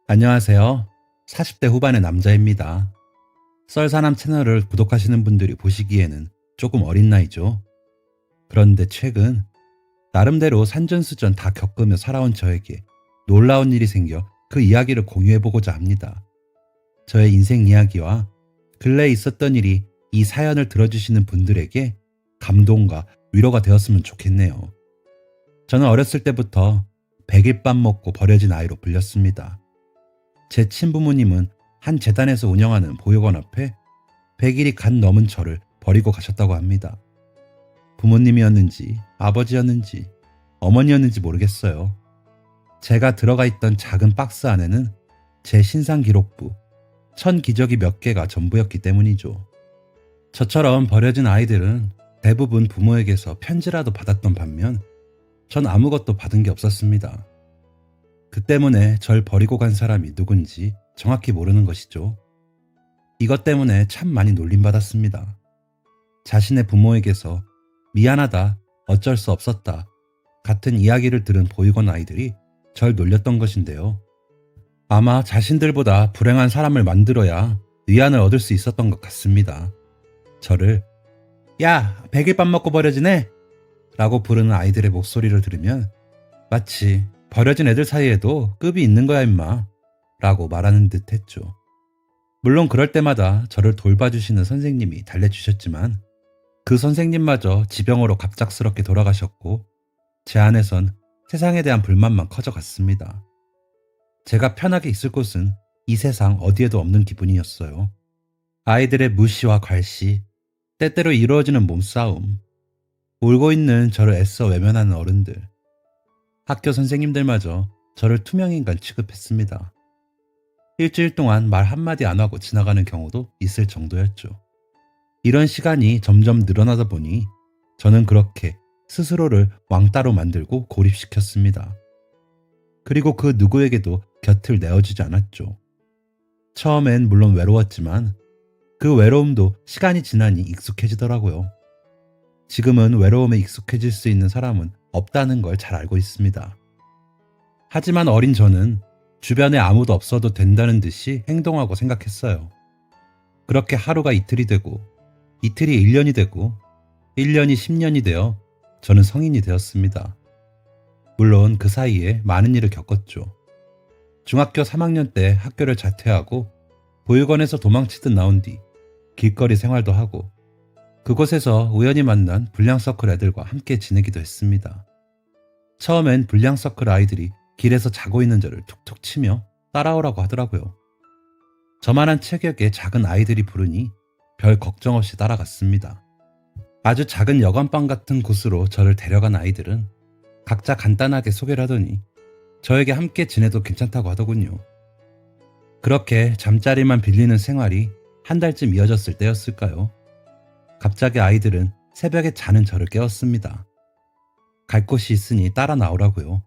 안녕하세요. 40대 후반의 남자입니다. 썰사남 채널을 구독하시는 분들이 보시기에는 조금 어린 나이죠. 그런데 최근 나름대로 산전수전 다 겪으며 살아온 저에게 놀라운 일이 생겨 그 이야기를 공유해보고자 합니다. 저의 인생 이야기와 근래에 있었던 일이 이 사연을 들어주시는 분들에게 감동과 위로가 되었으면 좋겠네요. 저는 어렸을 때부터 100일밥 먹고 버려진 아이로 불렸습니다. 제 친부모님은 한 재단에서 운영하는 보육원 앞에 100일이 간 넘은 저를 버리고 가셨다고 합니다. 부모님이었는지 아버지였는지 어머니였는지 모르겠어요. 제가 들어가 있던 작은 박스 안에는 제 신상 기록부, 1000기저귀 몇 개가 전부였기 때문이죠. 저처럼 버려진 아이들은 대부분 부모에게서 편지라도 받았던 반면 전 아무것도 받은 게 없었습니다. 그 때문에 절 버리고 간 사람이 누군지 정확히 모르는 것이죠. 이것 때문에 참 많이 놀림받았습니다. 자신의 부모에게서 미안하다, 어쩔 수 없었다 같은 이야기를 들은 보육원 아이들이 절 놀렸던 것인데요. 아마 자신들보다 불행한 사람을 만들어야 위안을 얻을 수 있었던 것 같습니다. 저를 야, 100일밥 먹고 버려지네 라고 부르는 아이들의 목소리를 들으면 마치 버려진 애들 사이에도 급이 있는 거야 임마 라고 말하는 듯 했죠. 물론 그럴 때마다 저를 돌봐주시는 선생님이 달래주셨지만 그 선생님마저 지병으로 갑작스럽게 돌아가셨고 제 안에선 세상에 대한 불만만 커져갔습니다. 제가 편하게 있을 곳은 이 세상 어디에도 없는 기분이었어요. 아이들의 무시와 괄시, 때때로 이루어지는 몸싸움, 울고 있는 저를 애써 외면하는 어른들, 학교 선생님들마저 저를 투명인간 취급했습니다. 일주일 동안 말 한마디 안 하고 지나가는 경우도 있을 정도였죠. 이런 시간이 점점 늘어나다 보니 저는 그렇게 스스로를 왕따로 만들고 고립시켰습니다. 그리고 그 누구에게도 곁을 내어주지 않았죠. 처음엔 물론 외로웠지만 그 외로움도 시간이 지나니 익숙해지더라고요. 지금은 외로움에 익숙해질 수 있는 사람은 없다는 걸 잘 알고 있습니다. 하지만 어린 저는 주변에 아무도 없어도 된다는 듯이 행동하고 생각했어요. 그렇게 하루가 이틀이 되고 이틀이 1년이 되고 1년이 10년이 되어 저는 성인이 되었습니다. 물론 그 사이에 많은 일을 겪었죠. 중학교 3학년 때 학교를 자퇴하고 보육원에서 도망치듯 나온 뒤 길거리 생활도 하고 그곳에서 우연히 만난 불량서클 애들과 함께 지내기도 했습니다. 처음엔 불량서클 아이들이 길에서 자고 있는 저를 툭툭 치며 따라오라고 하더라고요. 저만한 체격의 작은 아이들이 부르니 별 걱정 없이 따라갔습니다. 아주 작은 여관방 같은 곳으로 저를 데려간 아이들은 각자 간단하게 소개를 하더니 저에게 함께 지내도 괜찮다고 하더군요. 그렇게 잠자리만 빌리는 생활이 한 달쯤 이어졌을 때였을까요? 갑자기 아이들은 새벽에 자는 저를 깨웠습니다. 갈 곳이 있으니 따라 나오라고요.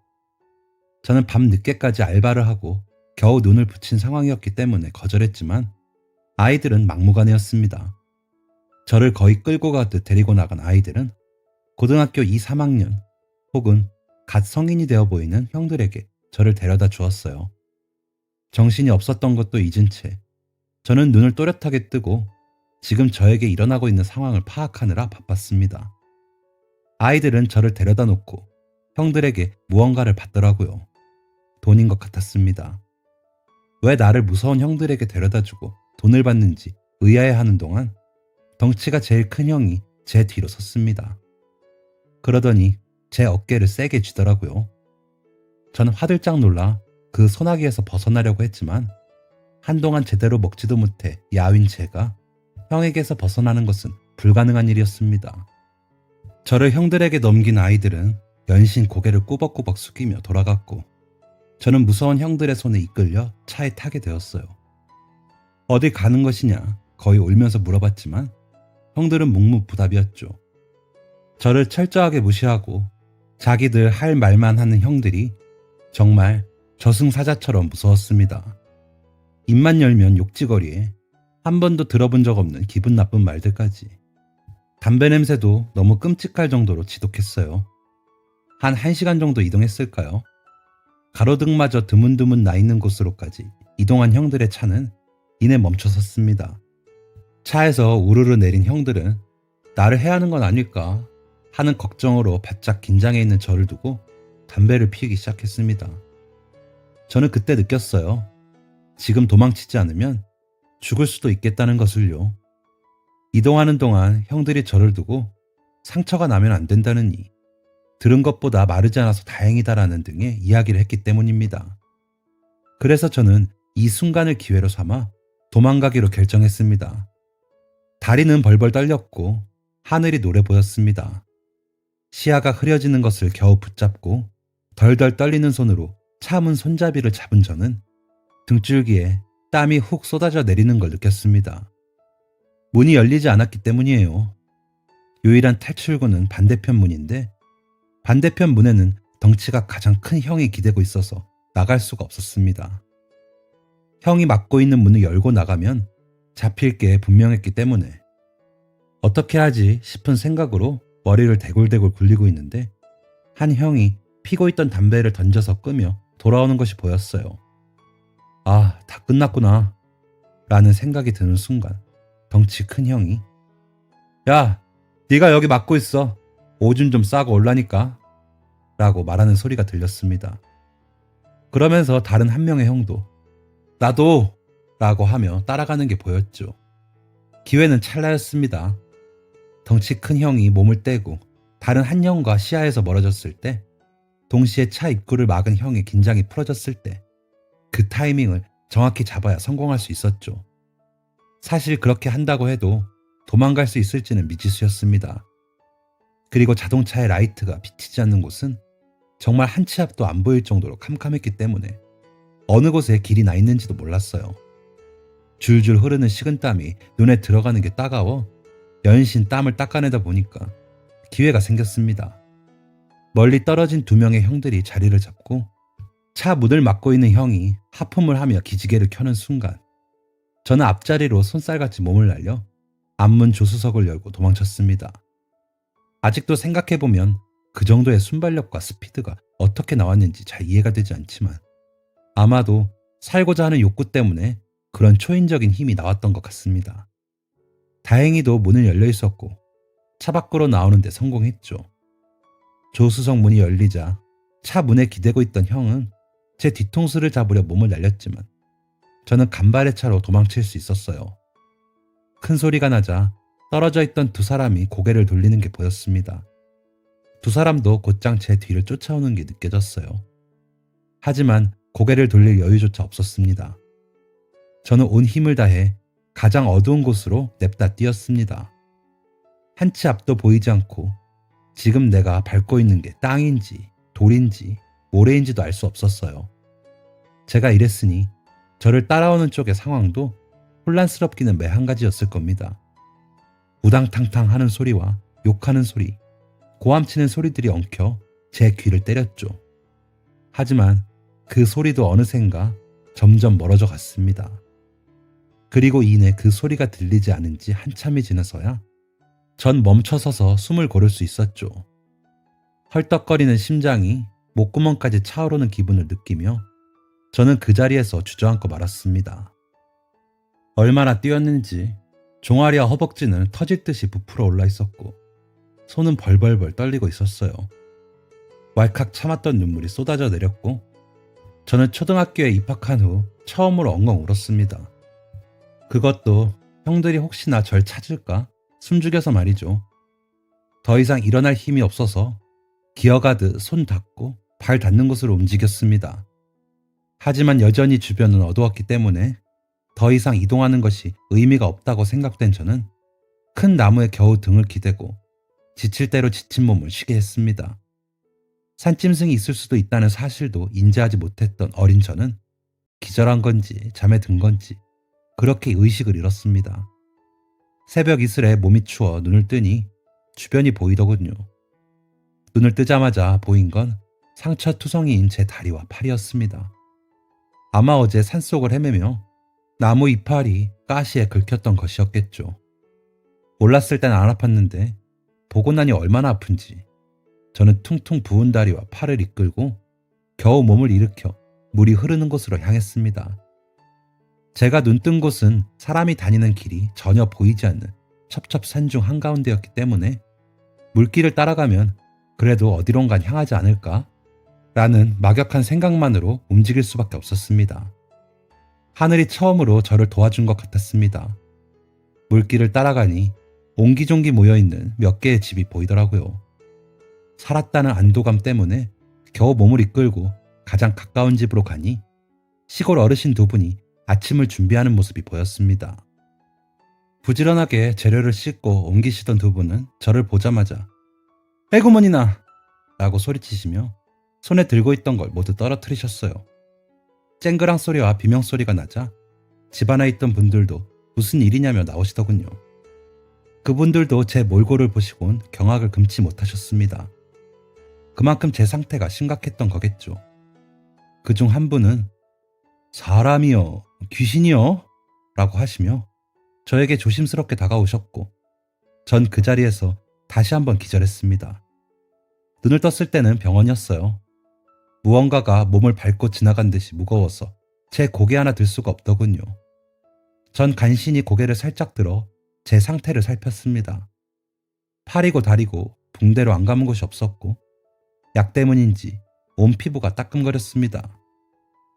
저는 밤 늦게까지 알바를 하고 겨우 눈을 붙인 상황이었기 때문에 거절했지만 아이들은 막무가내였습니다. 저를 거의 끌고 가듯 데리고 나간 아이들은 고등학교 2, 3학년 혹은 갓 성인이 되어 보이는 형들에게 저를 데려다 주었어요. 정신이 없었던 것도 잊은 채 저는 눈을 또렷하게 뜨고 지금 저에게 일어나고 있는 상황을 파악하느라 바빴습니다. 아이들은 저를 데려다 놓고 형들에게 무언가를 받더라고요. 돈인 것 같았습니다. 왜 나를 무서운 형들에게 데려다 주고 돈을 받는지 의아해하는 동안 덩치가 제일 큰 형이 제 뒤로 섰습니다. 그러더니 제 어깨를 세게 쥐더라고요. 저는 화들짝 놀라 그 소나기에서 벗어나려고 했지만 한동안 제대로 먹지도 못해 야윈 제가 형에게서 벗어나는 것은 불가능한 일이었습니다. 저를 형들에게 넘긴 아이들은 연신 고개를 꾸벅꾸벅 숙이며 돌아갔고 저는 무서운 형들의 손에 이끌려 차에 타게 되었어요. 어딜 가는 것이냐 거의 울면서 물어봤지만 형들은 묵묵부답이었죠. 저를 철저하게 무시하고 자기들 할 말만 하는 형들이 정말 저승사자처럼 무서웠습니다. 입만 열면 욕지거리에 한 번도 들어본 적 없는 기분 나쁜 말들까지. 담배 냄새도 너무 끔찍할 정도로 지독했어요. 한 1시간 정도 이동했을까요? 가로등마저 드문드문 나 있는 곳으로까지 이동한 형들의 차는 이내 멈춰섰습니다. 차에서 우르르 내린 형들은 나를 해하는 건 아닐까 하는 걱정으로 바짝 긴장해 있는 저를 두고 담배를 피우기 시작했습니다. 저는 그때 느꼈어요. 지금 도망치지 않으면 죽을 수도 있겠다는 것을요. 이동하는 동안 형들이 저를 두고 상처가 나면 안 된다느니 들은 것보다 마르지 않아서 다행이다라는 등의 이야기를 했기 때문입니다. 그래서 저는 이 순간을 기회로 삼아 도망가기로 결정했습니다. 다리는 벌벌 떨렸고 하늘이 노래 보였습니다. 시야가 흐려지는 것을 겨우 붙잡고 덜덜 떨리는 손으로 차 문 손잡이를 잡은 저는 등줄기에 땀이 훅 쏟아져 내리는 걸 느꼈습니다. 문이 열리지 않았기 때문이에요. 유일한 탈출구는 반대편 문인데 반대편 문에는 덩치가 가장 큰 형이 기대고 있어서 나갈 수가 없었습니다. 형이 막고 있는 문을 열고 나가면 잡힐 게 분명했기 때문에 어떻게 하지 싶은 생각으로 머리를 대굴대굴 굴리고 있는데 한 형이 피고 있던 담배를 던져서 끄며 돌아오는 것이 보였어요. 아, 다 끝났구나 라는 생각이 드는 순간 덩치 큰 형이 야, 네가 여기 막고 있어. 오줌 좀 싸고 올라니까 라고 말하는 소리가 들렸습니다. 그러면서 다른 한 명의 형도 나도 라고 하며 따라가는 게 보였죠. 기회는 찰나였습니다. 덩치 큰 형이 몸을 떼고 다른 한 형과 시야에서 멀어졌을 때 동시에 차 입구를 막은 형의 긴장이 풀어졌을 때 그 타이밍을 정확히 잡아야 성공할 수 있었죠. 사실 그렇게 한다고 해도 도망갈 수 있을지는 미지수였습니다. 그리고 자동차의 라이트가 비치지 않는 곳은 정말 한 치 앞도 안 보일 정도로 캄캄했기 때문에 어느 곳에 길이 나 있는지도 몰랐어요. 줄줄 흐르는 식은땀이 눈에 들어가는 게 따가워 연신 땀을 닦아내다 보니까 기회가 생겼습니다. 멀리 떨어진 두 명의 형들이 자리를 잡고 차 문을 막고 있는 형이 하품을 하며 기지개를 켜는 순간 저는 앞자리로 손살같이 몸을 날려 앞문 조수석을 열고 도망쳤습니다. 아직도 생각해보면 그 정도의 순발력과 스피드가 어떻게 나왔는지 잘 이해가 되지 않지만 아마도 살고자 하는 욕구 때문에 그런 초인적인 힘이 나왔던 것 같습니다. 다행히도 문은 열려 있었고 차 밖으로 나오는데 성공했죠. 조수석 문이 열리자 차 문에 기대고 있던 형은 제 뒤통수를 잡으려 몸을 날렸지만 저는 간발의 차로 도망칠 수 있었어요. 큰 소리가 나자 떨어져 있던 두 사람이 고개를 돌리는 게 보였습니다. 두 사람도 곧장 제 뒤를 쫓아오는 게 느껴졌어요. 하지만 고개를 돌릴 여유조차 없었습니다. 저는 온 힘을 다해 가장 어두운 곳으로 냅다 뛰었습니다. 한 치 앞도 보이지 않고 지금 내가 밟고 있는 게 땅인지 돌인지 모래인지도 알 수 없었어요. 제가 이랬으니 저를 따라오는 쪽의 상황도 혼란스럽기는 매한가지였을 겁니다. 우당탕탕 하는 소리와 욕하는 소리, 고함치는 소리들이 엉켜 제 귀를 때렸죠. 하지만 그 소리도 어느샌가 점점 멀어져 갔습니다. 그리고 이내 그 소리가 들리지 않은 지 한참이 지나서야 전 멈춰서서 숨을 고를 수 있었죠. 헐떡거리는 심장이 목구멍까지 차오르는 기분을 느끼며 저는 그 자리에서 주저앉고 말았습니다. 얼마나 뛰었는지 종아리와 허벅지는 터질 듯이 부풀어 올라 있었고 손은 벌벌벌 떨리고 있었어요. 왈칵 참았던 눈물이 쏟아져 내렸고 저는 초등학교에 입학한 후 처음으로 엉엉 울었습니다. 그것도 형들이 혹시나 절 찾을까 숨죽여서 말이죠. 더 이상 일어날 힘이 없어서 기어가듯 손 닿고 발 닿는 곳으로 움직였습니다. 하지만 여전히 주변은 어두웠기 때문에 더 이상 이동하는 것이 의미가 없다고 생각된 저는 큰 나무에 겨우 등을 기대고 지칠 대로 지친 몸을 쉬게 했습니다. 산짐승이 있을 수도 있다는 사실도 인지하지 못했던 어린 저는 기절한 건지 잠에 든 건지 그렇게 의식을 잃었습니다. 새벽 이슬에 몸이 추워 눈을 뜨니 주변이 보이더군요. 눈을 뜨자마자 보인 건 상처투성이인 제 다리와 팔이었습니다. 아마 어제 산속을 헤매며 나무 이파리 가시에 긁혔던 것이었겠죠. 몰랐을 땐 안 아팠는데 보고 나니 얼마나 아픈지 저는 퉁퉁 부은 다리와 팔을 이끌고 겨우 몸을 일으켜 물이 흐르는 곳으로 향했습니다. 제가 눈뜬 곳은 사람이 다니는 길이 전혀 보이지 않는 첩첩산 중 한가운데였기 때문에 물길을 따라가면 그래도 어디론간 향하지 않을까? 라는 막역한 생각만으로 움직일 수밖에 없었습니다. 하늘이 처음으로 저를 도와준 것 같았습니다. 물길을 따라가니 옹기종기 모여있는 몇 개의 집이 보이더라고요. 살았다는 안도감 때문에 겨우 몸을 이끌고 가장 가까운 집으로 가니 시골 어르신 두 분이 아침을 준비하는 모습이 보였습니다. 부지런하게 재료를 씻고 옮기시던 두 분은 저를 보자마자 "에구머니나!" 라고 소리치시며 손에 들고 있던 걸 모두 떨어뜨리셨어요. 쨍그랑 소리와 비명 소리가 나자 집 안에 있던 분들도 무슨 일이냐며 나오시더군요. 그분들도 제 몰골을 보시곤 경악을 금치 못하셨습니다. 그만큼 제 상태가 심각했던 거겠죠. 그중 한 분은 "사람이요? 귀신이요?" 라고 하시며 저에게 조심스럽게 다가오셨고 전 그 자리에서 다시 한번 기절했습니다. 눈을 떴을 때는 병원이었어요. 무언가가 몸을 밟고 지나간 듯이 무거워서 제 고개 하나 들 수가 없더군요. 전 간신히 고개를 살짝 들어 제 상태를 살폈습니다. 팔이고 다리고 붕대로 안 감은 곳이 없었고 약 때문인지 온 피부가 따끔거렸습니다.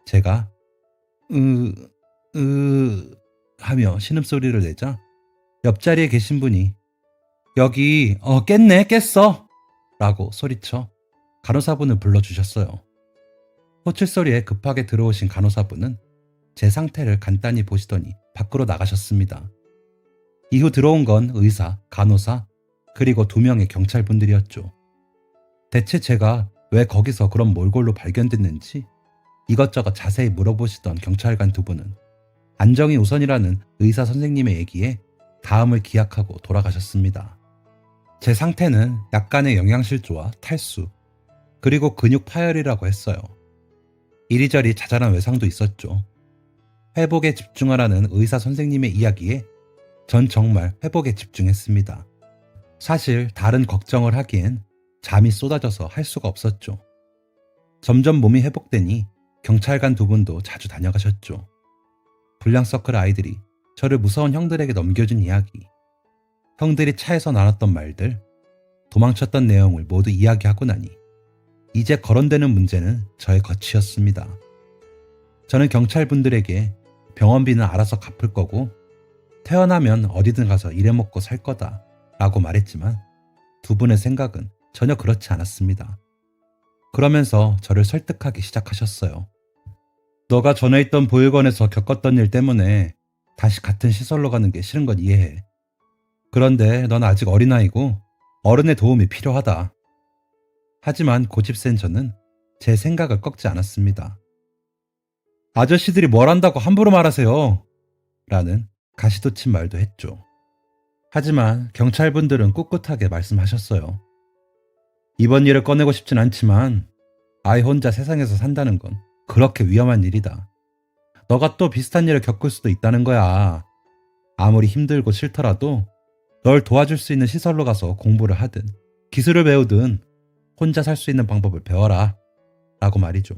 제가 하며 신음소리를 내자 옆자리에 계신 분이 "여기 깼네 깼어" 라고 소리쳐 간호사분을 불러주셨어요. 호출소리에 급하게 들어오신 간호사분은 제 상태를 간단히 보시더니 밖으로 나가셨습니다. 이후 들어온 건 의사, 간호사, 그리고 2명의 경찰분들이었죠. 대체 제가 왜 거기서 그런 몰골로 발견됐는지 이것저것 자세히 물어보시던 경찰관 두 분은 안정이 우선이라는 의사 선생님의 얘기에 다음을 기약하고 돌아가셨습니다. 제 상태는 약간의 영양실조와 탈수, 그리고 근육 파열이라고 했어요. 이리저리 자잘한 외상도 있었죠. 회복에 집중하라는 의사 선생님의 이야기에 전 정말 회복에 집중했습니다. 사실 다른 걱정을 하기엔 잠이 쏟아져서 할 수가 없었죠. 점점 몸이 회복되니 경찰관 두 분도 자주 다녀가셨죠. 불량서클 아이들이 저를 무서운 형들에게 넘겨준 이야기, 형들이 차에서 나눴던 말들, 도망쳤던 내용을 모두 이야기하고 나니 이제 거론되는 문제는 저의 거취였습니다. 저는 경찰분들에게 병원비는 알아서 갚을 거고 태어나면 어디든 가서 일해먹고 살 거다 라고 말했지만 두 분의 생각은 전혀 그렇지 않았습니다. 그러면서 저를 설득하기 시작하셨어요. "너가 전에 있던 보육원에서 겪었던 일 때문에 다시 같은 시설로 가는 게 싫은 건 이해해. 그런데 넌 아직 어린아이고 어른의 도움이 필요하다." 하지만 고집센 저는 제 생각을 꺾지 않았습니다. "아저씨들이 뭘 안다고 함부로 말하세요." 라는 가시돋친 말도 했죠. 하지만 경찰분들은 꿋꿋하게 말씀하셨어요. "이번 일을 꺼내고 싶진 않지만 아이 혼자 세상에서 산다는 건 그렇게 위험한 일이다. 너가 또 비슷한 일을 겪을 수도 있다는 거야. 아무리 힘들고 싫더라도 널 도와줄 수 있는 시설로 가서 공부를 하든 기술을 배우든 혼자 살 수 있는 방법을 배워라 라고 말이죠.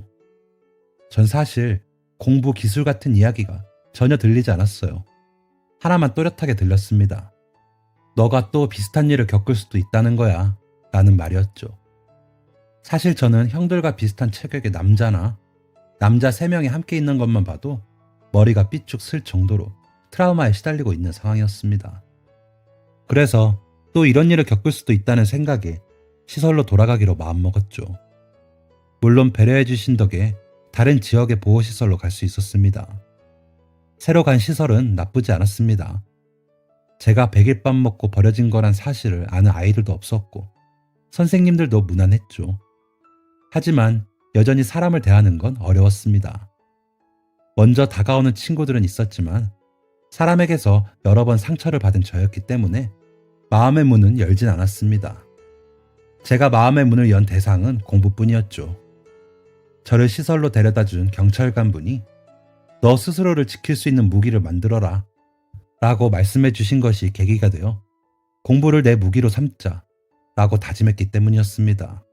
전 사실 공부 기술 같은 이야기가 전혀 들리지 않았어요. 하나만 또렷하게 들렸습니다. "너가 또 비슷한 일을 겪을 수도 있다는 거야" 라는 말이었죠. 사실 저는 형들과 비슷한 체격의 남자나 남자 3명이 함께 있는 것만 봐도 머리가 삐쭉 쓸 정도로 트라우마에 시달리고 있는 상황이었습니다. 그래서 또 이런 일을 겪을 수도 있다는 생각에 시설로 돌아가기로 마음먹었죠. 물론 배려해 주신 덕에 다른 지역의 보호시설로 갈 수 있었습니다. 새로 간 시설은 나쁘지 않았습니다. 제가 100일밥 먹고 버려진 거란 사실을 아는 아이들도 없었고 선생님들도 무난했죠. 하지만 여전히 사람을 대하는 건 어려웠습니다. 먼저 다가오는 친구들은 있었지만 사람에게서 여러 번 상처를 받은 저였기 때문에 마음의 문은 열진 않았습니다. 제가 마음의 문을 연 대상은 공부뿐이었죠. 저를 시설로 데려다준 경찰관분이 "너 스스로를 지킬 수 있는 무기를 만들어라 라고 말씀해 주신 것이 계기가 되어 공부를 내 무기로 삼자 라고 다짐했기 때문이었습니다.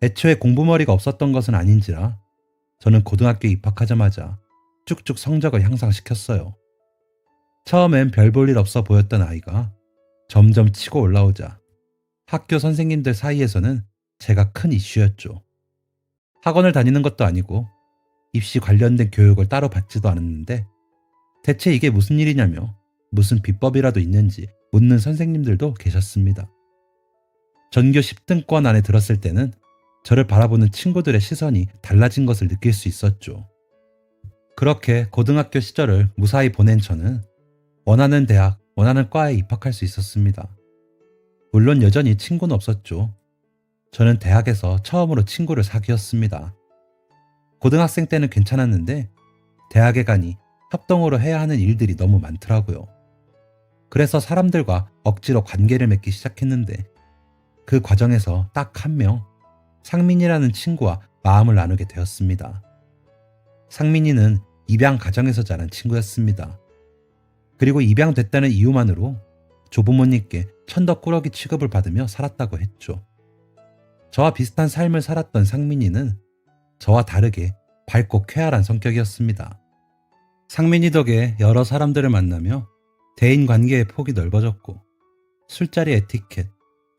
애초에 공부머리가 없었던 것은 아닌지라 저는 고등학교에 입학하자마자 쭉쭉 성적을 향상시켰어요. 처음엔 별 볼 일 없어 보였던 아이가 점점 치고 올라오자 학교 선생님들 사이에서는 제가 큰 이슈였죠. 학원을 다니는 것도 아니고 입시 관련된 교육을 따로 받지도 않았는데 대체 이게 무슨 일이냐며 무슨 비법이라도 있는지 묻는 선생님들도 계셨습니다. 전교 10등권 안에 들었을 때는 저를 바라보는 친구들의 시선이 달라진 것을 느낄 수 있었죠. 그렇게 고등학교 시절을 무사히 보낸 저는 원하는 대학, 원하는 과에 입학할 수 있었습니다. 물론 여전히 친구는 없었죠. 저는 대학에서 처음으로 친구를 사귀었습니다. 고등학생 때는 괜찮았는데 대학에 가니 협동으로 해야 하는 일들이 너무 많더라고요. 그래서 사람들과 억지로 관계를 맺기 시작했는데 그 과정에서 딱 한 명, 상민이라는 친구와 마음을 나누게 되었습니다. 상민이는 입양 가정에서 자란 친구였습니다. 그리고 입양됐다는 이유만으로 조부모님께 천덕꾸러기 취급을 받으며 살았다고 했죠. 저와 비슷한 삶을 살았던 상민이는 저와 다르게 밝고 쾌활한 성격이었습니다. 상민이 덕에 여러 사람들을 만나며 대인관계의 폭이 넓어졌고 술자리 에티켓,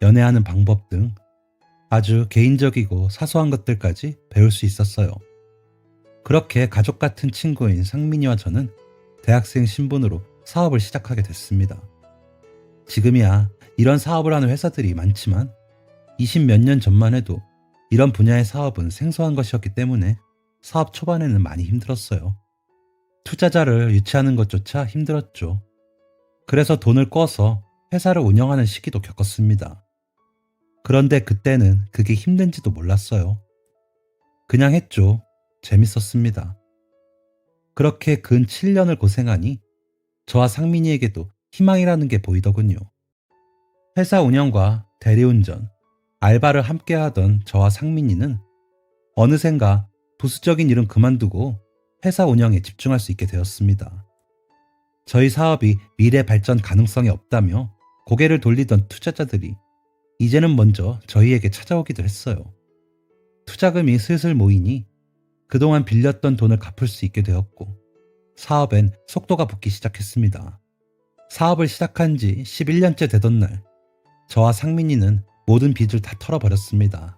연애하는 방법 등 아주 개인적이고 사소한 것들까지 배울 수 있었어요. 그렇게 가족 같은 친구인 상민이와 저는 대학생 신분으로 사업을 시작하게 됐습니다. 지금이야 이런 사업을 하는 회사들이 많지만 20 몇 년 전만 해도 이런 분야의 사업은 생소한 것이었기 때문에 사업 초반에는 많이 힘들었어요. 투자자를 유치하는 것조차 힘들었죠. 그래서 돈을 꿔서 회사를 운영하는 시기도 겪었습니다. 그런데 그때는 그게 힘든지도 몰랐어요. 그냥 했죠. 재밌었습니다. 그렇게 근 7년을 고생하니 저와 상민이에게도 희망이라는 게 보이더군요. 회사 운영과 대리운전, 알바를 함께 하던 저와 상민이는 어느샌가 부수적인 일은 그만두고 회사 운영에 집중할 수 있게 되었습니다. 저희 사업이 미래 발전 가능성이 없다며 고개를 돌리던 투자자들이 이제는 먼저 저희에게 찾아오기도 했어요. 투자금이 슬슬 모이니 그동안 빌렸던 돈을 갚을 수 있게 되었고 사업엔 속도가 붙기 시작했습니다. 사업을 시작한 지 11년째 되던 날 저와 상민이는 모든 빚을 다 털어버렸습니다.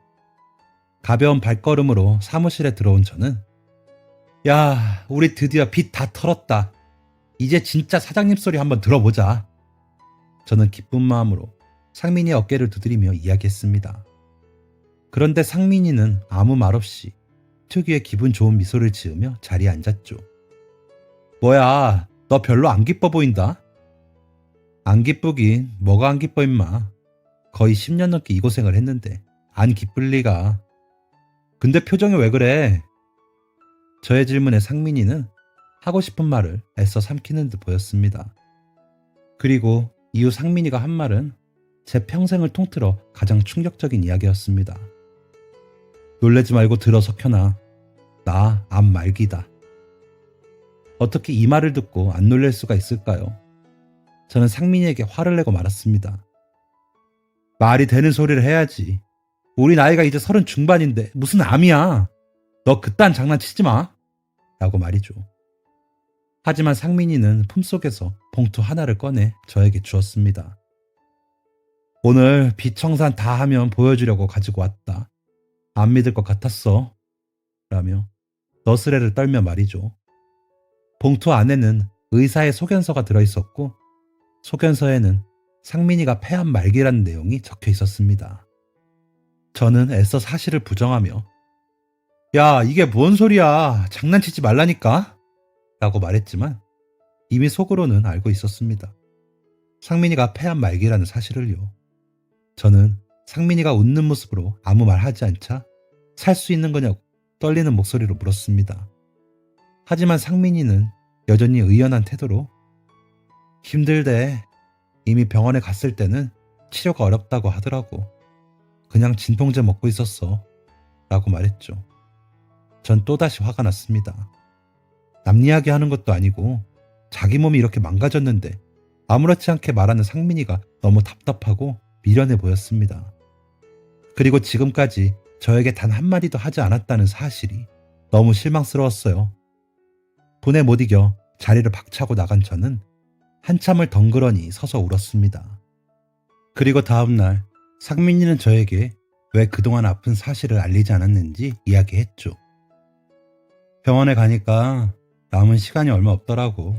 가벼운 발걸음으로 사무실에 들어온 저는 야, 우리 드디어 빚 다 털었다. 이제 진짜 사장님 소리 한번 들어보자. 저는 기쁜 마음으로 상민이의 어깨를 두드리며 이야기했습니다. 그런데 상민이는 아무 말 없이 특유의 기분 좋은 미소를 지으며 자리에 앉았죠. 뭐야, 너 별로 안 기뻐 보인다? 안 기쁘긴 뭐가 안 기뻐 임마. 거의 10년 넘게 이 고생을 했는데 안 기쁠 리가. 근데 표정이 왜 그래? 저의 질문에 상민이는 하고 싶은 말을 애써 삼키는 듯 보였습니다. 그리고 이후 상민이가 한 말은 제 평생을 통틀어 가장 충격적인 이야기였습니다. 놀래지 말고 들어 석현아. 나 암 말기다. 어떻게 이 말을 듣고 안 놀랄 수가 있을까요? 저는 상민이에게 화를 내고 말았습니다. 말이 되는 소리를 해야지. 우리 나이가 이제 30 중반인데 무슨 암이야. 너 그딴 장난치지 마. 라고 말이죠. 하지만 상민이는 품속에서 봉투 하나를 꺼내 저에게 주었습니다. 오늘 빚 청산 다 하면 보여주려고 가지고 왔다. 안 믿을 것 같았어. 라며 너스레를 떨며 말이죠. 봉투 안에는 의사의 소견서가 들어있었고 소견서에는 상민이가 폐암 말기라는 내용이 적혀 있었습니다. 저는 애써 사실을 부정하며 야, 이게 뭔 소리야. 장난치지 말라니까. 라고 말했지만 이미 속으로는 알고 있었습니다. 상민이가 폐암 말기라는 사실을요. 저는 상민이가 웃는 모습으로 아무 말 하지 않자 살 수 있는 거냐고 떨리는 목소리로 물었습니다. 하지만 상민이는 여전히 의연한 태도로 힘들대. 이미 병원에 갔을 때는 치료가 어렵다고 하더라고. 그냥 진통제 먹고 있었어. 라고 말했죠. 전 또다시 화가 났습니다. 남 이야기 하는 것도 아니고 자기 몸이 이렇게 망가졌는데 아무렇지 않게 말하는 상민이가 너무 답답하고 미련해 보였습니다. 그리고 지금까지 저에게 단 한마디도 하지 않았다는 사실이 너무 실망스러웠어요. 분에 못 이겨 자리를 박차고 나간 저는 한참을 덩그러니 서서 울었습니다. 그리고 다음날 상민이는 저에게 왜 그동안 아픈 사실을 알리지 않았는지 이야기했죠. 병원에 가니까 남은 시간이 얼마 없더라고.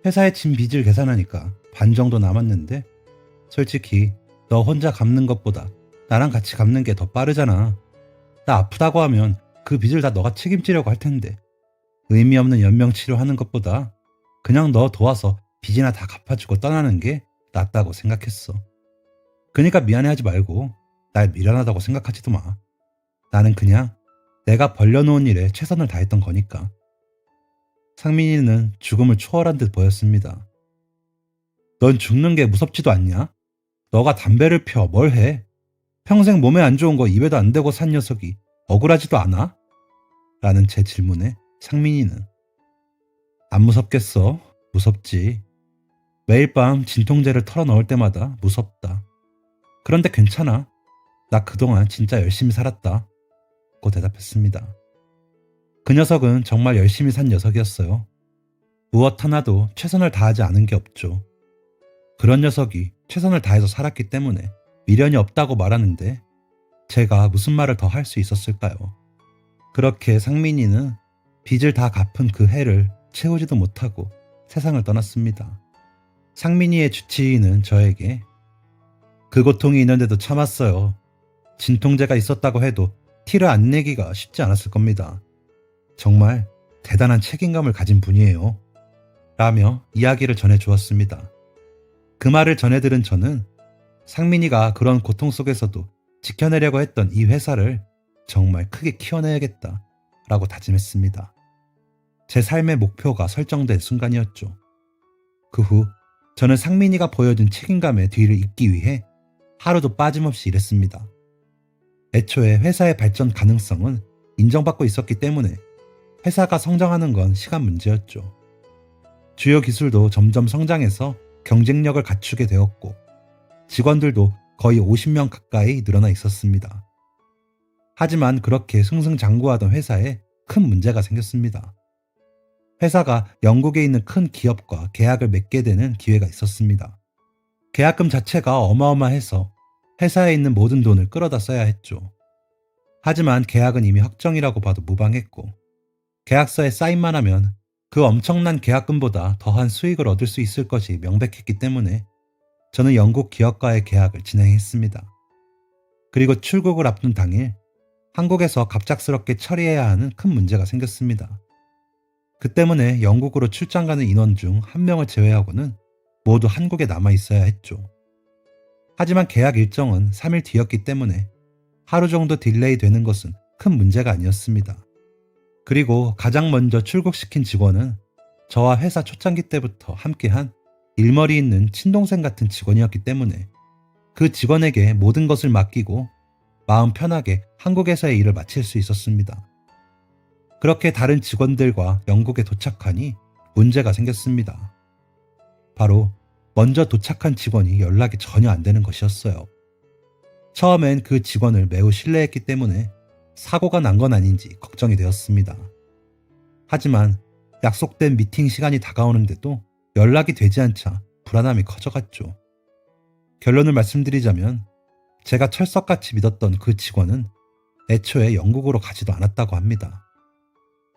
회사에 진 빚을 계산하니까 반 정도 남았는데 솔직히 너 혼자 갚는 것보다 나랑 같이 갚는 게 더 빠르잖아. 나 아프다고 하면 그 빚을 다 너가 책임지려고 할 텐데 의미 없는 연명치료하는 것보다 그냥 너 도와서 빚이나 다 갚아주고 떠나는 게 낫다고 생각했어. 그러니까 미안해하지 말고 날 미련하다고 생각하지도 마. 나는 그냥 내가 벌려놓은 일에 최선을 다했던 거니까. 상민이는 죽음을 초월한 듯 보였습니다. 넌 죽는 게 무섭지도 않냐? 너가 담배를 펴 뭘 해? 평생 몸에 안 좋은 거 입에도 안 대고 산 녀석이 억울하지도 않아? 라는 제 질문에 상민이는 안 무섭겠어? 무섭지. 매일 밤 진통제를 털어넣을 때마다 무섭다. 그런데 괜찮아. 나 그동안 진짜 열심히 살았다. 고 대답했습니다. 그 녀석은 정말 열심히 산 녀석이었어요. 무엇 하나도 최선을 다하지 않은 게 없죠. 그런 녀석이 최선을 다해서 살았기 때문에 미련이 없다고 말하는데 제가 무슨 말을 더 할 수 있었을까요? 그렇게 상민이는 빚을 다 갚은 그 해를 채우지도 못하고 세상을 떠났습니다. 상민이의 주치의는 저에게 그 고통이 있는데도 참았어요. 진통제가 있었다고 해도 티를 안 내기가 쉽지 않았을 겁니다. 정말 대단한 책임감을 가진 분이에요. 라며 이야기를 전해주었습니다. 그 말을 전해들은 저는 상민이가 그런 고통 속에서도 지켜내려고 했던 이 회사를 정말 크게 키워내야겠다 라고 다짐했습니다. 제 삶의 목표가 설정된 순간이었죠. 그 후 저는 상민이가 보여준 책임감의 뒤를 잇기 위해 하루도 빠짐없이 일했습니다. 애초에 회사의 발전 가능성은 인정받고 있었기 때문에 회사가 성장하는 건 시간 문제였죠. 주요 기술도 점점 성장해서 경쟁력을 갖추게 되었고 직원들도 거의 50명 가까이 늘어나 있었습니다. 하지만 그렇게 승승장구하던 회사에 큰 문제가 생겼습니다. 회사가 영국에 있는 큰 기업과 계약을 맺게 되는 기회가 있었습니다. 계약금 자체가 어마어마해서 회사에 있는 모든 돈을 끌어다 써야 했죠. 하지만 계약은 이미 확정이라고 봐도 무방했고 계약서에 사인만 하면 그 엄청난 계약금보다 더한 수익을 얻을 수 있을 것이 명백했기 때문에 저는 영국 기업과의 계약을 진행했습니다. 그리고 출국을 앞둔 당일 한국에서 갑작스럽게 처리해야 하는 큰 문제가 생겼습니다. 그 때문에 영국으로 출장 가는 인원 중 한 명을 제외하고는 모두 한국에 남아 있어야 했죠. 하지만 계약 일정은 3일 뒤였기 때문에 하루 정도 딜레이 되는 것은 큰 문제가 아니었습니다. 그리고 가장 먼저 출국시킨 직원은 저와 회사 초창기 때부터 함께한 일머리 있는 친동생 같은 직원이었기 때문에 그 직원에게 모든 것을 맡기고 마음 편하게 한국에서의 일을 마칠 수 있었습니다. 그렇게 다른 직원들과 영국에 도착하니 문제가 생겼습니다. 바로 먼저 도착한 직원이 연락이 전혀 안 되는 것이었어요. 처음엔 그 직원을 매우 신뢰했기 때문에 사고가 난 건 아닌지 걱정이 되었습니다. 하지만 약속된 미팅 시간이 다가오는데도 연락이 되지 않자 불안함이 커져갔죠. 결론을 말씀드리자면 제가 철석같이 믿었던 그 직원은 애초에 영국으로 가지도 않았다고 합니다.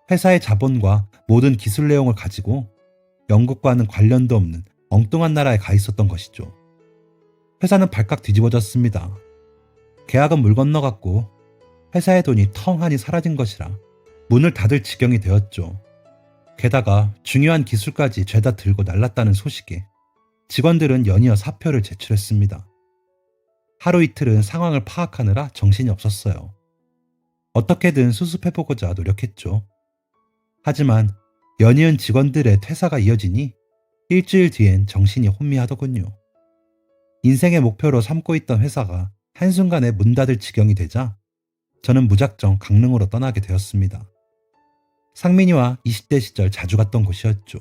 회사의 자본과 모든 기술 내용을 가지고 영국과는 관련도 없는 엉뚱한 나라에 가 있었던 것이죠. 회사는 발칵 뒤집어졌습니다. 계약은 물 건너갔고 회사의 돈이 텅하니 사라진 것이라 문을 닫을 지경이 되었죠. 게다가 중요한 기술까지 죄다 들고 날랐다는 소식에 직원들은 연이어 사표를 제출했습니다. 하루 이틀은 상황을 파악하느라 정신이 없었어요. 어떻게든 수습해보고자 노력했죠. 하지만 연이은 직원들의 퇴사가 이어지니 일주일 뒤엔 정신이 혼미하더군요. 인생의 목표로 삼고 있던 회사가 한순간에 문 닫을 지경이 되자 저는 무작정 강릉으로 떠나게 되었습니다. 상민이와 20대 시절 자주 갔던 곳이었죠.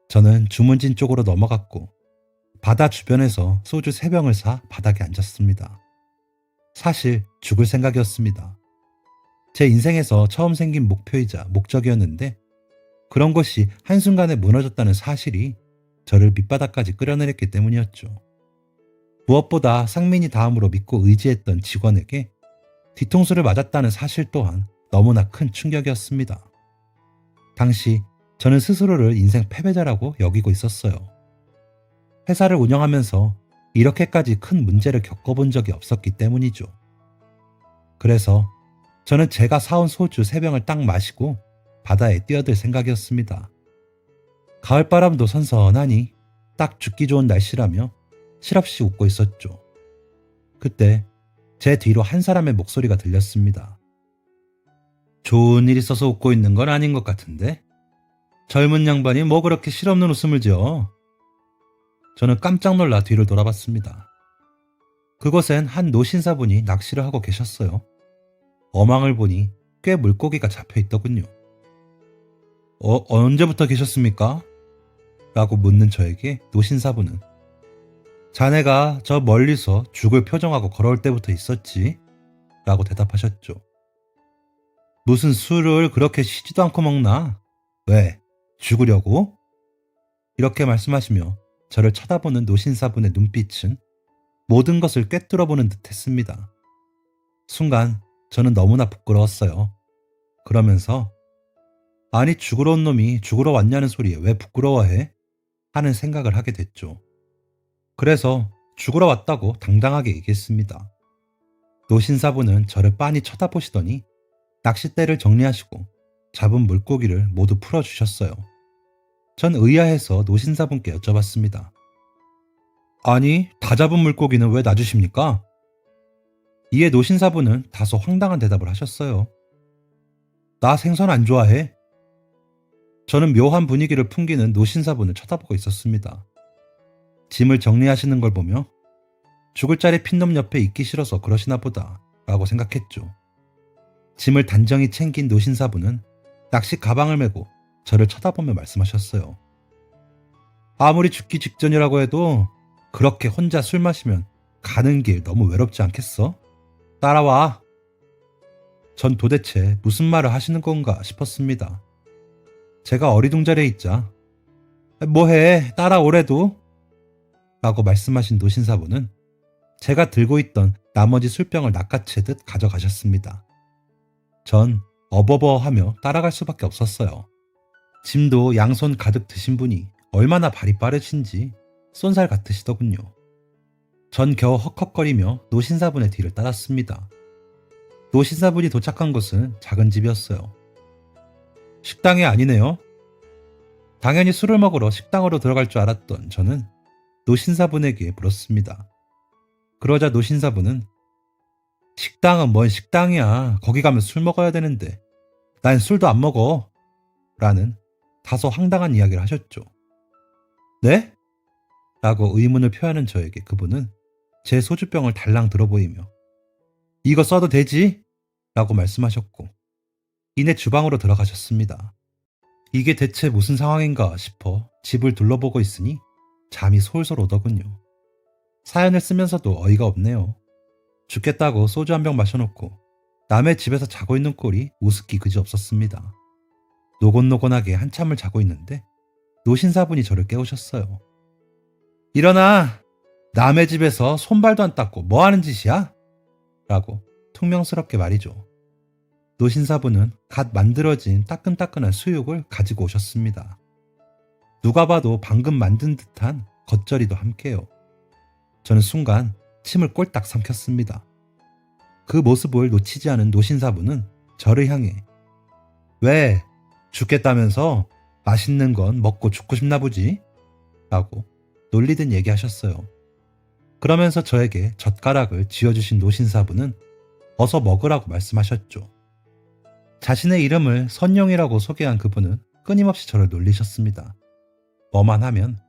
저는 주문진 쪽으로 넘어갔고 바다 주변에서 소주 3병을 사 바닥에 앉았습니다. 사실 죽을 생각이었습니다. 제 인생에서 처음 생긴 목표이자 목적이었는데 그런 것이 한순간에 무너졌다는 사실이 저를 밑바닥까지 끌어내렸기 때문이었죠. 무엇보다 상민이 다음으로 믿고 의지했던 직원에게 뒤통수를 맞았다는 사실 또한 너무나 큰 충격이었습니다. 당시 저는 스스로를 인생 패배자라고 여기고 있었어요. 회사를 운영하면서 이렇게까지 큰 문제를 겪어본 적이 없었기 때문이죠. 그래서 저는 제가 사온 소주 3병을 딱 마시고 바다에 뛰어들 생각이었습니다. 가을바람도 선선하니 딱 죽기 좋은 날씨라며 실없이 웃고 있었죠. 그때 제 뒤로 한 사람의 목소리가 들렸습니다. 좋은 일 있어서 웃고 있는 건 아닌 것 같은데? 젊은 양반이 뭐 그렇게 실없는 웃음을 지어? 저는 깜짝 놀라 뒤를 돌아봤습니다. 그곳엔 한 노신사분이 낚시를 하고 계셨어요. 어망을 보니 꽤 물고기가 잡혀 있더군요. 언제부터 계셨습니까? 라고 묻는 저에게 노신사분은 자네가 저 멀리서 죽을 표정하고 걸어올 때부터 있었지? 라고 대답하셨죠. 무슨 술을 그렇게 쉬지도 않고 먹나? 왜? 죽으려고? 이렇게 말씀하시며 저를 쳐다보는 노신사분의 눈빛은 모든 것을 꿰뚫어보는 듯 했습니다. 순간 저는 너무나 부끄러웠어요. 그러면서 아니 죽으러 온 놈이 죽으러 왔냐는 소리에 왜 부끄러워해? 하는 생각을 하게 됐죠. 그래서 죽으러 왔다고 당당하게 얘기했습니다. 노신사분은 저를 빤히 쳐다보시더니 낚싯대를 정리하시고 잡은 물고기를 모두 풀어주셨어요. 전 의아해서 노신사분께 여쭤봤습니다. 아니, 다 잡은 물고기는 왜 놔주십니까? 이에 노신사분은 다소 황당한 대답을 하셨어요. 나 생선 안 좋아해. 저는 묘한 분위기를 풍기는 노신사분을 쳐다보고 있었습니다. 짐을 정리하시는 걸 보며 죽을 자리 핀놈 옆에 있기 싫어서 그러시나 보다 라고 생각했죠. 짐을 단정히 챙긴 노신사분은 낚시 가방을 메고 저를 쳐다보며 말씀하셨어요. 아무리 죽기 직전이라고 해도 그렇게 혼자 술 마시면 가는 길 너무 외롭지 않겠어? 따라와. 전 도대체 무슨 말을 하시는 건가 싶었습니다. 제가 어리둥절해 있자 뭐해 따라오래도? 라고 말씀하신 노신사분은 제가 들고 있던 나머지 술병을 낚아채듯 가져가셨습니다. 전 어버버하며 따라갈 수밖에 없었어요. 짐도 양손 가득 드신 분이 얼마나 발이 빠르신지 쏜살 같으시더군요. 전 겨우 헉헉거리며 노신사분의 뒤를 따랐습니다. 노신사분이 도착한 곳은 작은 집이었어요. 식당이 아니네요. 당연히 술을 먹으러 식당으로 들어갈 줄 알았던 저는 노신사분에게 물었습니다. 그러자 노신사분은 식당은 뭔 식당이야. 거기 가면 술 먹어야 되는데 난 술도 안 먹어. 라는 다소 황당한 이야기를 하셨죠. 네? 라고 의문을 표하는 저에게 그분은 제 소주병을 달랑 들어보이며 이거 써도 되지? 라고 말씀하셨고 이내 주방으로 들어가셨습니다. 이게 대체 무슨 상황인가 싶어 집을 둘러보고 있으니 잠이 솔솔 오더군요. 사연을 쓰면서도 어이가 없네요. 죽겠다고 소주 한 병 마셔놓고 남의 집에서 자고 있는 꼴이 우습기 그지없었습니다. 노곤노곤하게 한참을 자고 있는데 노신사분이 저를 깨우셨어요. 일어나! 남의 집에서 손발도 안 닦고 뭐 하는 짓이야? 라고 퉁명스럽게 말이죠. 노신사분은 갓 만들어진 따끈따끈한 수육을 가지고 오셨습니다. 누가 봐도 방금 만든 듯한 겉절이도 함께요. 저는 순간 침을 꼴딱 삼켰습니다. 그 모습을 놓치지 않은 노신사분은 저를 향해 왜? 죽겠다면서 맛있는 건 먹고 죽고 싶나 보지? 라고 놀리듯 얘기하셨어요. 그러면서 저에게 젓가락을 쥐어주신 노신사분은 어서 먹으라고 말씀하셨죠. 자신의 이름을 선용이라고 소개한 그분은 끊임없이 저를 놀리셨습니다. 뭐만 하면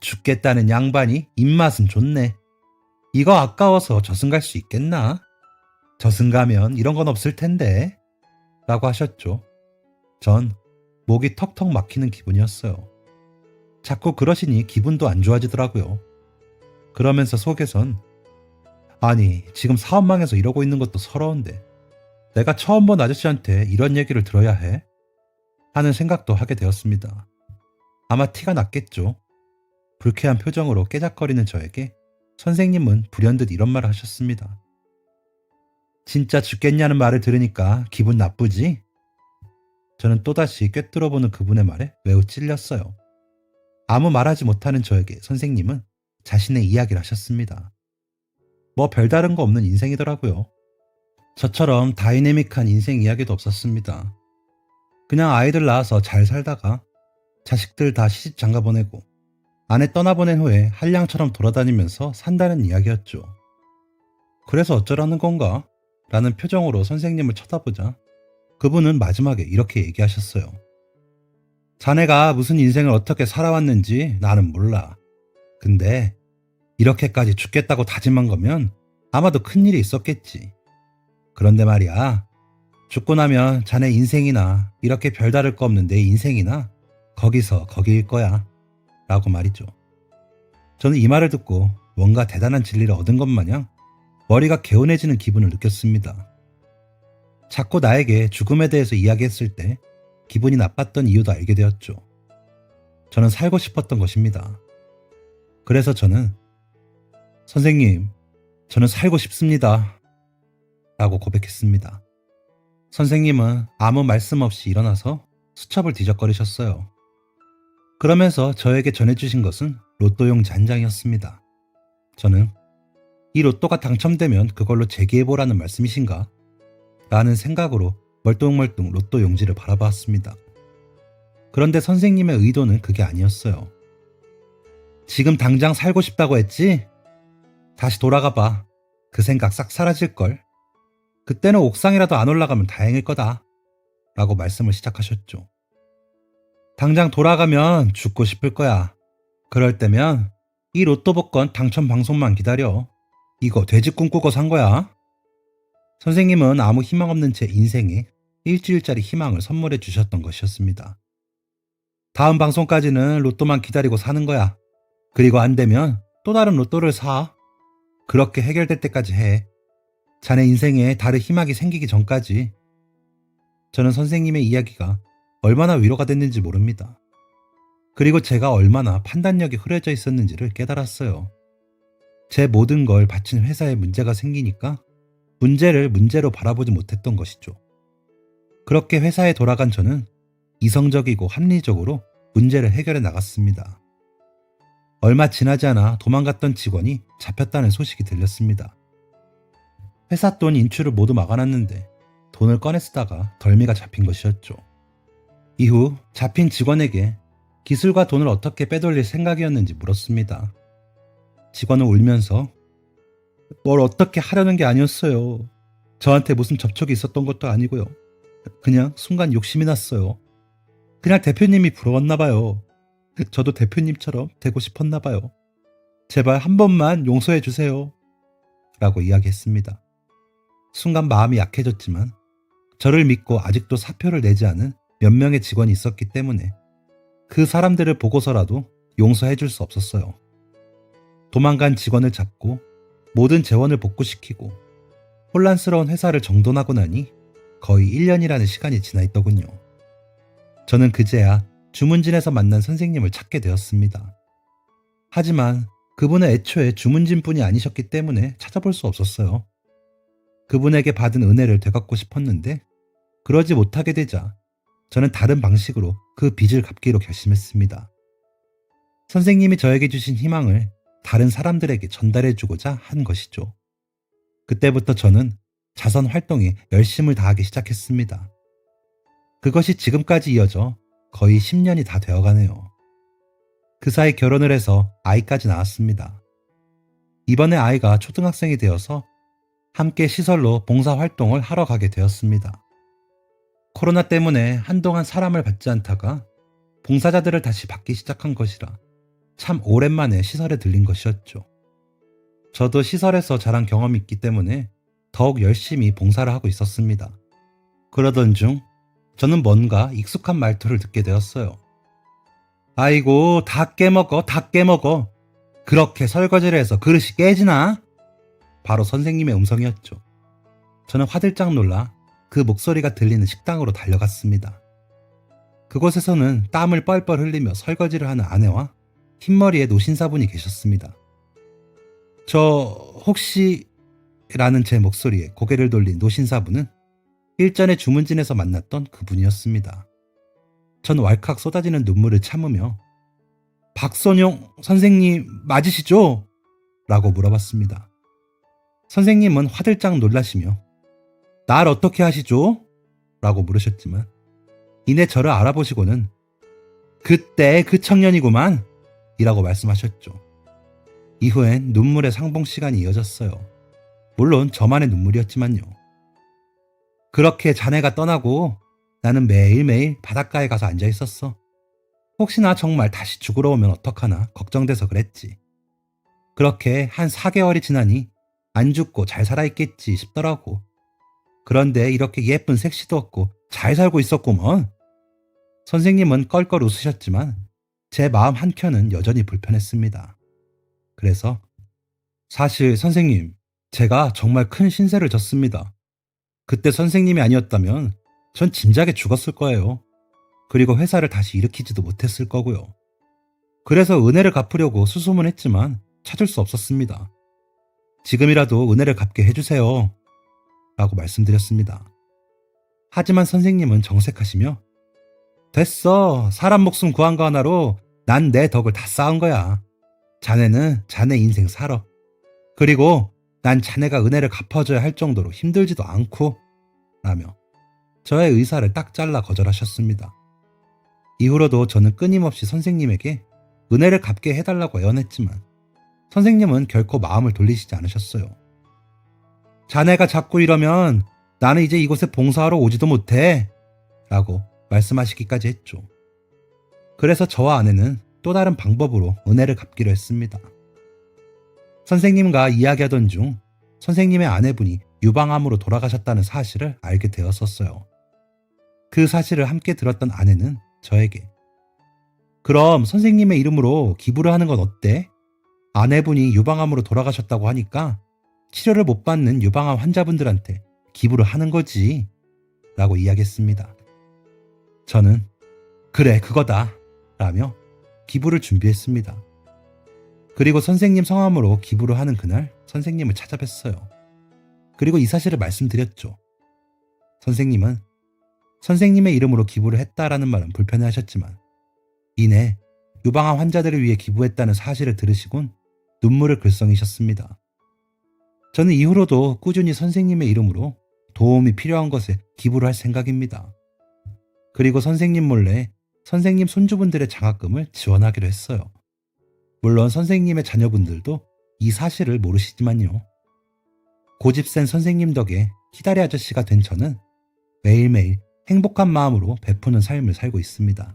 죽겠다는 양반이 입맛은 좋네. 이거 아까워서 저승 갈 수 있겠나? 저승 가면 이런 건 없을 텐데 라고 하셨죠. 전 목이 턱턱 막히는 기분이었어요. 자꾸 그러시니 기분도 안 좋아지더라고요. 그러면서 속에선 아니, 지금 사업 망해서 이러고 있는 것도 서러운데 내가 처음 본 아저씨한테 이런 얘기를 들어야 해? 하는 생각도 하게 되었습니다. 아마 티가 났겠죠. 불쾌한 표정으로 깨작거리는 저에게 선생님은 불현듯 이런 말을 하셨습니다. 진짜 죽겠냐는 말을 들으니까 기분 나쁘지? 저는 또다시 꿰뚫어보는 그분의 말에 매우 찔렸어요. 아무 말하지 못하는 저에게 선생님은 자신의 이야기를 하셨습니다. 뭐 별다른 거 없는 인생이더라고요. 저처럼 다이내믹한 인생 이야기도 없었습니다. 그냥 아이들 낳아서 잘 살다가 자식들 다 시집 장가 보내고 아내 떠나보낸 후에 한량처럼 돌아다니면서 산다는 이야기였죠. 그래서 어쩌라는 건가? 라는 표정으로 선생님을 쳐다보자 그분은 마지막에 이렇게 얘기하셨어요. 자네가 무슨 인생을 어떻게 살아왔는지 나는 몰라. 근데 이렇게까지 죽겠다고 다짐한 거면 아마도 큰일이 있었겠지. 그런데 말이야, 죽고 나면 자네 인생이나 이렇게 별다를 거 없는 내 인생이나 거기서 거기일 거야. 라고 말이죠. 저는 이 말을 듣고 뭔가 대단한 진리를 얻은 것 마냥 머리가 개운해지는 기분을 느꼈습니다. 자꾸 나에게 죽음에 대해서 이야기했을 때 기분이 나빴던 이유도 알게 되었죠. 저는 살고 싶었던 것입니다. 그래서 저는 선생님, 저는 살고 싶습니다. 라고 고백했습니다. 선생님은 아무 말씀 없이 일어나서 수첩을 뒤적거리셨어요. 그러면서 저에게 전해주신 것은 로또용지 한 장이었습니다. 저는 이 로또가 당첨되면 그걸로 재기해보라는 말씀이신가? 라는 생각으로 멀뚱멀뚱 로또 용지를 바라보았습니다. 그런데 선생님의 의도는 그게 아니었어요. 지금 당장 살고 싶다고 했지? 다시 돌아가봐. 그 생각 싹 사라질걸. 그때는 옥상이라도 안 올라가면 다행일 거다. 라고 말씀을 시작하셨죠. 당장 돌아가면 죽고 싶을 거야. 그럴 때면 이 로또 복권 당첨 방송만 기다려. 이거 돼지 꿈꾸고 산 거야. 선생님은 아무 희망 없는 제 인생에 일주일짜리 희망을 선물해 주셨던 것이었습니다. 다음 방송까지는 로또만 기다리고 사는 거야. 그리고 안 되면 또 다른 로또를 사. 그렇게 해결될 때까지 해. 자네 인생에 다른 희망이 생기기 전까지. 저는 선생님의 이야기가 얼마나 위로가 됐는지 모릅니다. 그리고 제가 얼마나 판단력이 흐려져 있었는지를 깨달았어요. 제 모든 걸 바친 회사에 문제가 생기니까 문제를 문제로 바라보지 못했던 것이죠. 그렇게 회사에 돌아간 저는 이성적이고 합리적으로 문제를 해결해 나갔습니다. 얼마 지나지 않아 도망갔던 직원이 잡혔다는 소식이 들렸습니다. 회사 돈 인출을 모두 막아놨는데 돈을 꺼내 쓰다가 덜미가 잡힌 것이었죠. 이후 잡힌 직원에게 기술과 돈을 어떻게 빼돌릴 생각이었는지 물었습니다. 직원은 울면서 뭘 어떻게 하려는 게 아니었어요. 저한테 무슨 접촉이 있었던 것도 아니고요. 그냥 순간 욕심이 났어요. 그냥 대표님이 부러웠나 봐요. 저도 대표님처럼 되고 싶었나 봐요. 제발 한 번만 용서해 주세요. 라고 이야기했습니다. 순간 마음이 약해졌지만 저를 믿고 아직도 사표를 내지 않은 몇 명의 직원이 있었기 때문에 그 사람들을 보고서라도 용서해 줄 수 없었어요. 도망간 직원을 잡고 모든 재원을 복구시키고 혼란스러운 회사를 정돈하고 나니 거의 1년이라는 시간이 지나 있더군요. 저는 그제야 주문진에서 만난 선생님을 찾게 되었습니다. 하지만 그분은 애초에 주문진뿐이 아니셨기 때문에 찾아볼 수 없었어요. 그분에게 받은 은혜를 되갚고 싶었는데 그러지 못하게 되자 저는 다른 방식으로 그 빚을 갚기로 결심했습니다. 선생님이 저에게 주신 희망을 다른 사람들에게 전달해주고자 한 것이죠. 그때부터 저는 자선 활동에 열심을 다하기 시작했습니다. 그것이 지금까지 이어져 거의 10년이 다 되어가네요. 그 사이 결혼을 해서 아이까지 낳았습니다. 이번에 아이가 초등학생이 되어서 함께 시설로 봉사활동을 하러 가게 되었습니다. 코로나 때문에 한동안 사람을 받지 않다가 봉사자들을 다시 받기 시작한 것이라 참 오랜만에 시설에 들린 것이었죠. 저도 시설에서 자란 경험이 있기 때문에 더욱 열심히 봉사를 하고 있었습니다. 그러던 중 저는 뭔가 익숙한 말투를 듣게 되었어요. 아이고, 다 깨먹어, 다 깨먹어. 그렇게 설거지를 해서 그릇이 깨지나? 바로 선생님의 음성이었죠. 저는 화들짝 놀라 그 목소리가 들리는 식당으로 달려갔습니다. 그곳에서는 땀을 뻘뻘 흘리며 설거지를 하는 아내와 흰머리의 노신사분이 계셨습니다. 저 혹시 라는 제 목소리에 고개를 돌린 노신사분은 일전에 주문진에서 만났던 그분이었습니다. 전 왈칵 쏟아지는 눈물을 참으며 박선용 선생님 맞으시죠? 라고 물어봤습니다. 선생님은 화들짝 놀라시며 날 어떻게 하시죠? 라고 물으셨지만 이내 저를 알아보시고는 그때 그 청년이구만 이라고 말씀하셨죠. 이후엔 눈물의 상봉 시간이 이어졌어요. 물론 저만의 눈물이었지만요. 그렇게 자네가 떠나고 나는 매일매일 바닷가에 가서 앉아 있었어. 혹시나 정말 다시 죽으러 오면 어떡하나 걱정돼서 그랬지. 그렇게 한 4개월이 지나니 안 죽고 잘 살아있겠지 싶더라고. 그런데 이렇게 예쁜 색시도 없고 잘 살고 있었구먼. 선생님은 껄껄 웃으셨지만 제 마음 한켠은 여전히 불편했습니다. 그래서 사실 선생님, 제가 정말 큰 신세를 졌습니다. 그때 선생님이 아니었다면 전 진작에 죽었을 거예요. 그리고 회사를 다시 일으키지도 못했을 거고요. 그래서 은혜를 갚으려고 수소문했지만 찾을 수 없었습니다. 지금이라도 은혜를 갚게 해주세요. 라고 말씀드렸습니다. 하지만 선생님은 정색하시며 됐어. 사람 목숨 구한 거 하나로 난 내 덕을 다 쌓은 거야. 자네는 자네 인생 살아. 그리고 난 자네가 은혜를 갚아줘야 할 정도로 힘들지도 않고 라며 저의 의사를 딱 잘라 거절하셨습니다. 이후로도 저는 끊임없이 선생님에게 은혜를 갚게 해달라고 애원했지만 선생님은 결코 마음을 돌리시지 않으셨어요. 자네가 자꾸 이러면 나는 이제 이곳에 봉사하러 오지도 못해 라고 말씀하시기까지 했죠. 그래서 저와 아내는 또 다른 방법으로 은혜를 갚기로 했습니다. 선생님과 이야기하던 중 선생님의 아내분이 유방암으로 돌아가셨다는 사실을 알게 되었었어요. 그 사실을 함께 들었던 아내는 저에게 그럼 선생님의 이름으로 기부를 하는 건 어때? 아내분이 유방암으로 돌아가셨다고 하니까 치료를 못 받는 유방암 환자분들한테 기부를 하는 거지 라고 이야기했습니다. 저는 그래 그거다 라며 기부를 준비했습니다. 그리고 선생님 성함으로 기부를 하는 그날 선생님을 찾아뵀어요. 그리고 이 사실을 말씀드렸죠. 선생님은 선생님의 이름으로 기부를 했다라는 말은 불편해하셨지만 이내 유방암 환자들을 위해 기부했다는 사실을 들으시곤 눈물을 글썽이셨습니다. 저는 이후로도 꾸준히 선생님의 이름으로 도움이 필요한 것에 기부를 할 생각입니다. 그리고 선생님 몰래 선생님 손주분들의 장학금을 지원하기로 했어요. 물론 선생님의 자녀분들도 이 사실을 모르시지만요. 고집센 선생님 덕에 키다리 아저씨가 된 저는 매일매일 행복한 마음으로 베푸는 삶을 살고 있습니다.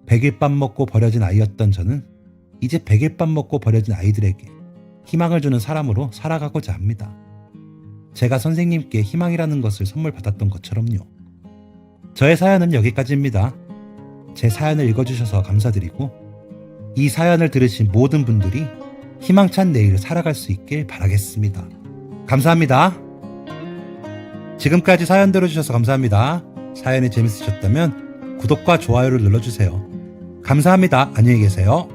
100일밥 먹고 버려진 아이였던 저는 이제 100일밥 먹고 버려진 아이들에게 희망을 주는 사람으로 살아가고자 합니다. 제가 선생님께 희망이라는 것을 선물 받았던 것처럼요. 저의 사연은 여기까지입니다. 제 사연을 읽어주셔서 감사드리고 이 사연을 들으신 모든 분들이 희망찬 내일을 살아갈 수 있길 바라겠습니다. 감사합니다. 지금까지 사연 들어주셔서 감사합니다. 사연이 재밌으셨다면 구독과 좋아요를 눌러주세요. 감사합니다. 안녕히 계세요.